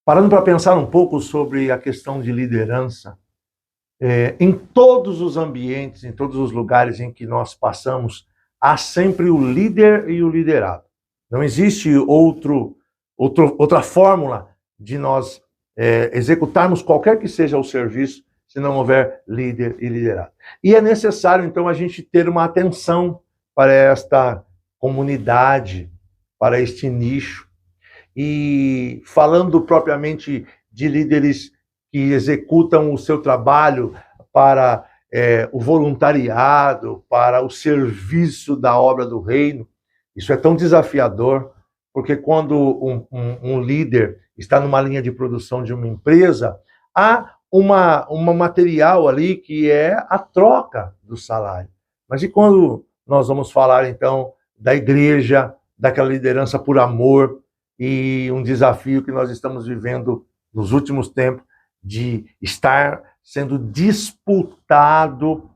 Parando para pensar um pouco sobre a questão de liderança, em todos os ambientes, em todos os lugares em que nós passamos, há sempre o líder e o liderado. Não existe outra fórmula de nós executarmos qualquer que seja o serviço se não houver líder e liderado. E é necessário, então, a gente ter uma atenção para esta comunidade, para este nicho. E falando propriamente de líderes que executam o seu trabalho para o voluntariado, para o serviço da obra do reino, isso é tão desafiador, porque quando um líder está numa linha de produção de uma empresa, há uma material ali que é a troca do salário. Mas e quando nós vamos falar, então, da igreja, daquela liderança por amor, e um desafio que nós estamos vivendo nos últimos tempos de estar sendo disputado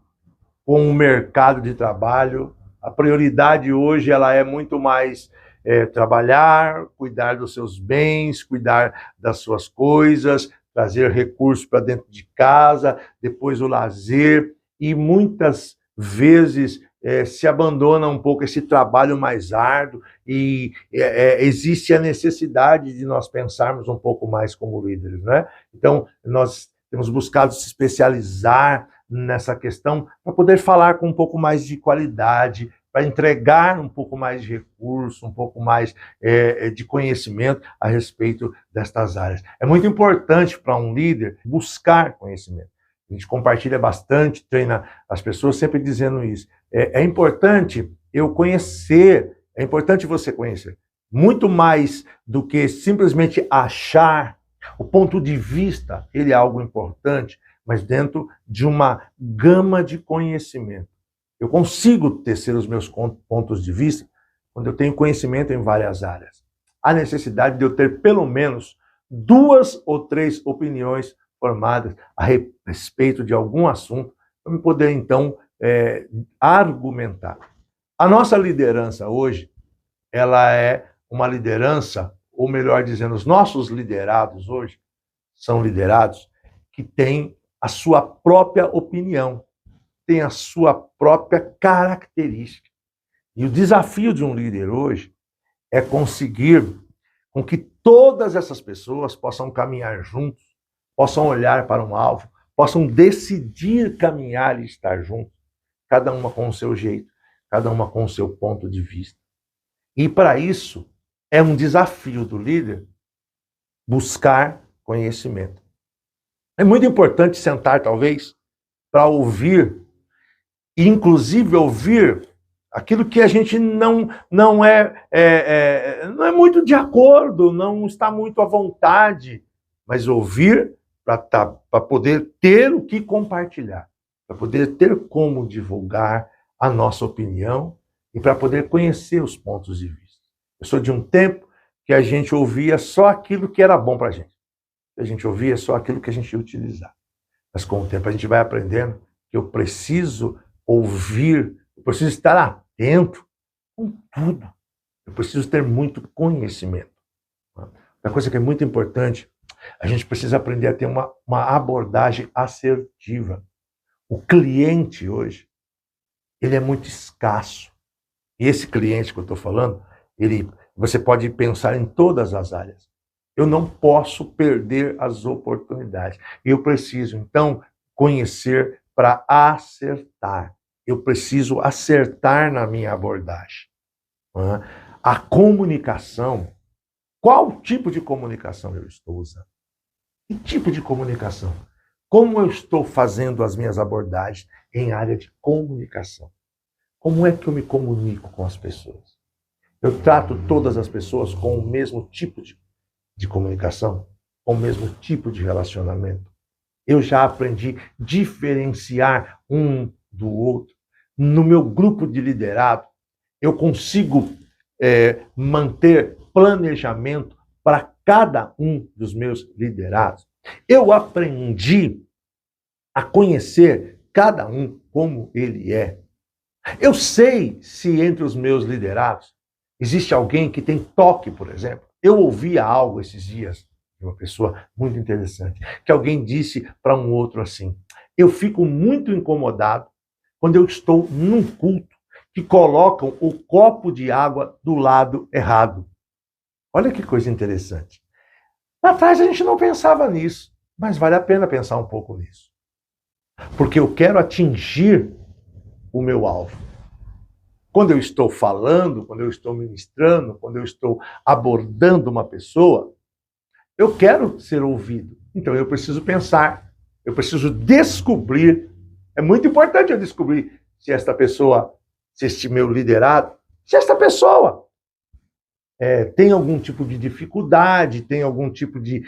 com o mercado de trabalho. A prioridade hoje ela é muito mais trabalhar, cuidar dos seus bens, cuidar das suas coisas, trazer recursos para dentro de casa, depois o lazer, e muitas vezes se abandona um pouco esse trabalho mais árduo e existe a necessidade de nós pensarmos um pouco mais como líderes, né? Então, nós temos buscado se especializar nessa questão para poder falar com um pouco mais de qualidade, para entregar um pouco mais de recurso, um pouco mais de conhecimento a respeito destas áreas. É muito importante para um líder buscar conhecimento. A gente compartilha bastante, treina as pessoas sempre dizendo isso. É importante eu conhecer, é importante você conhecer. Muito mais do que simplesmente achar. O ponto de vista, ele é algo importante, mas dentro de uma gama de conhecimento. Eu consigo tecer os meus pontos de vista quando eu tenho conhecimento em várias áreas. Há necessidade de eu ter pelo menos 2 ou 3 opiniões formadas a respeito de algum assunto, para eu poder, então, argumentar. A nossa liderança hoje, ela é uma liderança, ou melhor dizendo, os nossos liderados hoje são liderados que têm a sua própria opinião, têm a sua própria característica. E o desafio de um líder hoje é conseguir com que todas essas pessoas possam caminhar juntos, possam olhar para um alvo, possam decidir caminhar e estar juntos, cada uma com o seu jeito, cada uma com o seu ponto de vista. E para isso, é um desafio do líder buscar conhecimento. É muito importante sentar, talvez, para ouvir, e inclusive ouvir aquilo que a gente não é muito de acordo, não está muito à vontade, mas ouvir para poder ter o que compartilhar, para poder ter como divulgar a nossa opinião e para poder conhecer os pontos de vista. Eu sou de um tempo que a gente ouvia só aquilo que era bom para a gente. A gente ouvia só aquilo que a gente ia utilizar. Mas com o tempo a gente vai aprendendo que eu preciso ouvir, eu preciso estar atento com tudo. Eu preciso ter muito conhecimento. Uma coisa que é muito importante, a gente precisa aprender a ter uma abordagem assertiva. O cliente hoje, ele é muito escasso. E esse cliente que eu estou falando, você pode pensar em todas as áreas. Eu não posso perder as oportunidades. Eu preciso, então, conhecer para acertar. Eu preciso acertar na minha abordagem. A comunicação, qual tipo de comunicação eu estou usando? Que tipo de comunicação? Como eu estou fazendo as minhas abordagens em área de comunicação? Como é que eu me comunico com as pessoas? Eu trato todas as pessoas com o mesmo tipo de comunicação, com o mesmo tipo de relacionamento. Eu já aprendi a diferenciar um do outro. No meu grupo de liderado, eu consigo manter planejamento para cada um dos meus liderados. Eu aprendi a conhecer cada um como ele é. Eu sei se entre os meus liderados existe alguém que tem toque, por exemplo. Eu ouvia algo esses dias de uma pessoa muito interessante, que alguém disse para um outro assim: eu fico muito incomodado quando eu estou num culto que colocam o copo de água do lado errado. Olha que coisa interessante. Lá atrás a gente não pensava nisso, mas vale a pena pensar um pouco nisso. Porque eu quero atingir o meu alvo. Quando eu estou falando, quando eu estou ministrando, quando eu estou abordando uma pessoa, eu quero ser ouvido. Então eu preciso pensar, eu preciso descobrir. É muito importante eu descobrir se esta pessoa, se este meu liderado, se esta pessoa tem algum tipo de dificuldade, tem algum tipo de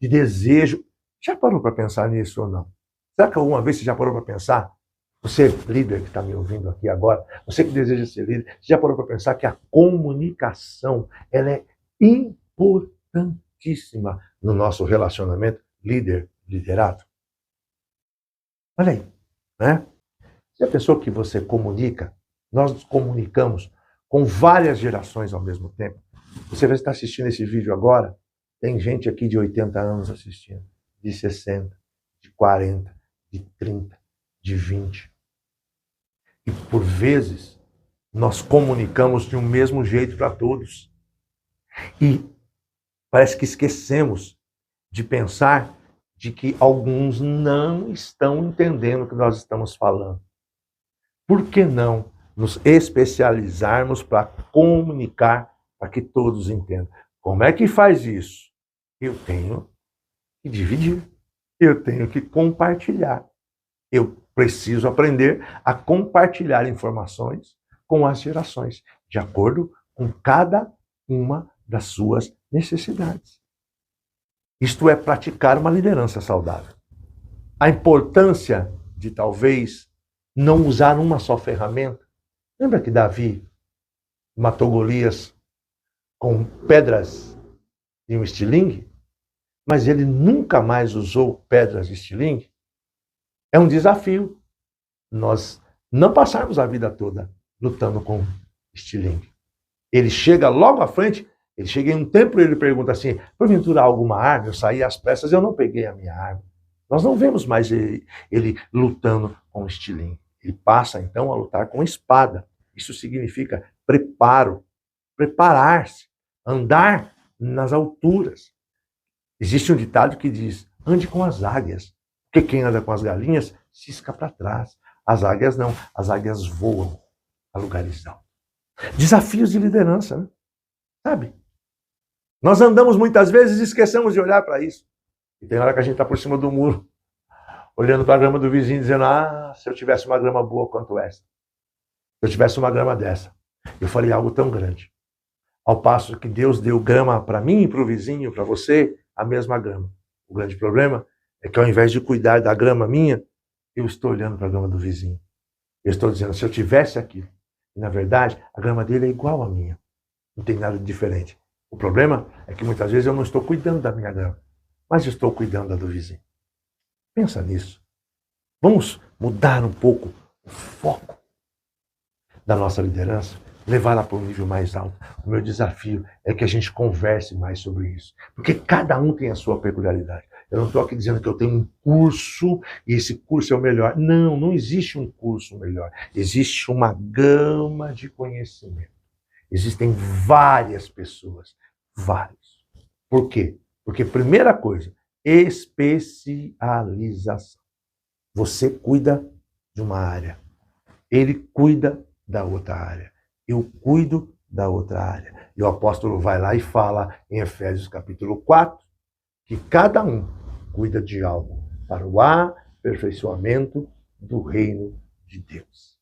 desejo. Já parou para pensar nisso ou não? Será que alguma vez você já parou para pensar? Você, líder que está me ouvindo aqui agora, você que deseja ser líder, você já parou para pensar que a comunicação ela é importantíssima no nosso relacionamento líder-liderado? Olha aí, né? Se a pessoa que você comunica, nós nos comunicamos com várias gerações ao mesmo tempo. Você vai estar assistindo esse vídeo agora, tem gente aqui de 80 anos assistindo, de 60, de 40, de 30, de 20. E por vezes nós comunicamos de um mesmo jeito para todos. E parece que esquecemos de pensar de que alguns não estão entendendo o que nós estamos falando. Por que não nos especializarmos para comunicar para que todos entendam? Como é que faz isso? Eu tenho que dividir. Eu tenho que compartilhar. Eu preciso aprender a compartilhar informações com as gerações, de acordo com cada uma das suas necessidades. Isto é praticar uma liderança saudável. A importância de talvez não usar uma só ferramenta. Lembra que Davi matou Golias com pedras e um estilingue? Mas ele nunca mais usou pedras e estilingue? É um desafio nós não passarmos a vida toda lutando com estilingue. Ele chega logo à frente, ele chega em um templo e ele pergunta assim: porventura alguma arma? Eu saí às pressas, eu não peguei a minha arma. Nós não vemos mais ele lutando com estilingue. Ele passa então a lutar com espada. Isso significa preparo, preparar-se, andar nas alturas. Existe um ditado que diz: ande com as águias, porque quem anda com as galinhas cisca para trás. As águias não, as águias voam a lugares altos. Desafios de liderança, né? Sabe? Nós andamos muitas vezes e esquecemos de olhar para isso. E tem hora que a gente está por cima do muro, olhando para a grama do vizinho, dizendo: ah, se eu tivesse uma grama boa quanto essa. Se eu tivesse uma grama dessa. Eu falei algo tão grande. Ao passo que Deus deu grama para mim, para o vizinho, para você, a mesma grama. O grande problema é que ao invés de cuidar da grama minha, eu estou olhando para a grama do vizinho. Eu estou dizendo: se eu tivesse aquilo. E na verdade, a grama dele é igual à minha. Não tem nada de diferente. O problema é que muitas vezes eu não estou cuidando da minha grama, mas estou cuidando da do vizinho. Pensa nisso. Vamos mudar um pouco o foco da nossa liderança, levá-la para um nível mais alto. O meu desafio é que a gente converse mais sobre isso, porque cada um tem a sua peculiaridade. Eu não estou aqui dizendo que eu tenho um curso e esse curso é o melhor. Não, não existe um curso melhor. Existe uma gama de conhecimento. Existem várias pessoas, vários. Por quê? Porque, primeira coisa, especialização. Você cuida de uma área, ele cuida da outra área, eu cuido da outra área. E o apóstolo vai lá e fala em Efésios capítulo 4, que cada um cuida de algo para o aperfeiçoamento do reino de Deus.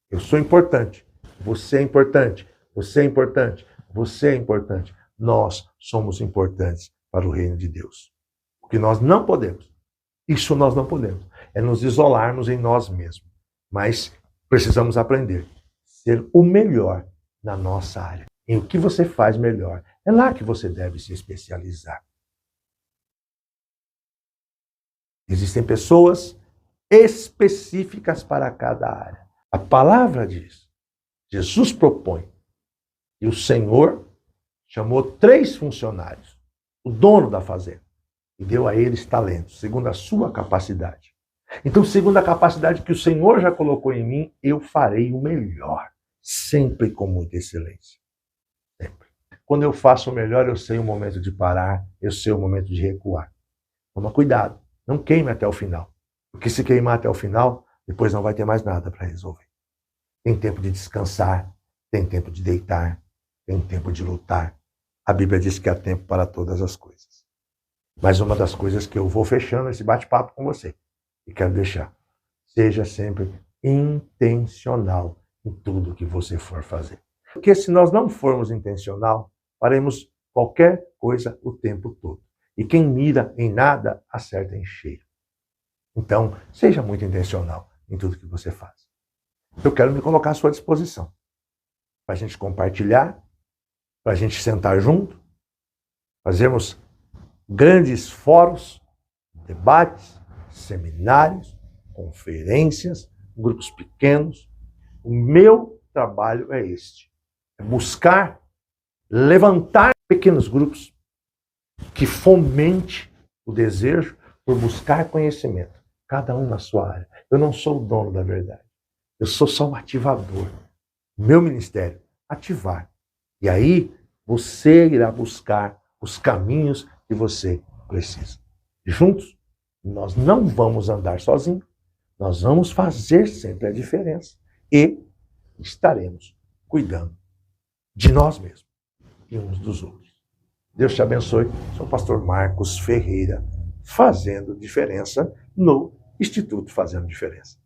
Eu sou importante, você é importante, você é importante, você é importante. Nós somos importantes para o reino de Deus. O que nós não podemos, isso nós não podemos, é nos isolarmos em nós mesmos. Mas precisamos aprender a ser o melhor na nossa área. Em o que você faz melhor, é lá que você deve se especializar. Existem pessoas específicas para cada área. A palavra diz, Jesus propõe, e o Senhor chamou 3 funcionários. o dono da fazenda, e deu a eles talentos, segundo a sua capacidade. Então, segundo a capacidade que o Senhor já colocou em mim, eu farei o melhor, sempre com muita excelência. Sempre. Quando eu faço o melhor, eu sei o momento de parar, eu sei o momento de recuar. Toma cuidado, não queime até o final. Porque se queimar até o final, depois não vai ter mais nada para resolver. Tem tempo de descansar, tem tempo de deitar, tem tempo de lutar. A Bíblia diz que há tempo para todas as coisas. Mas uma das coisas que eu vou fechando esse bate-papo com você, e quero deixar, seja sempre intencional em tudo que você for fazer. Porque se nós não formos intencional, faremos qualquer coisa o tempo todo. E quem mira em nada, acerta em cheio. Então, seja muito intencional em tudo que você faz. Eu quero me colocar à sua disposição, para a gente compartilhar, para a gente sentar junto, fazermos grandes fóruns, debates, seminários, conferências, grupos pequenos. O meu trabalho é este: é buscar, levantar pequenos grupos que fomente o desejo por buscar conhecimento, cada um na sua área. Eu não sou o dono da verdade, eu sou só um ativador. Meu ministério, ativar. E aí você irá buscar os caminhos que você precisa. Juntos, nós não vamos andar sozinhos, nós vamos fazer sempre a diferença e estaremos cuidando de nós mesmos e uns dos outros. Deus te abençoe. Sou o pastor Marcos Ferreira, fazendo diferença no Instituto Fazendo Diferença.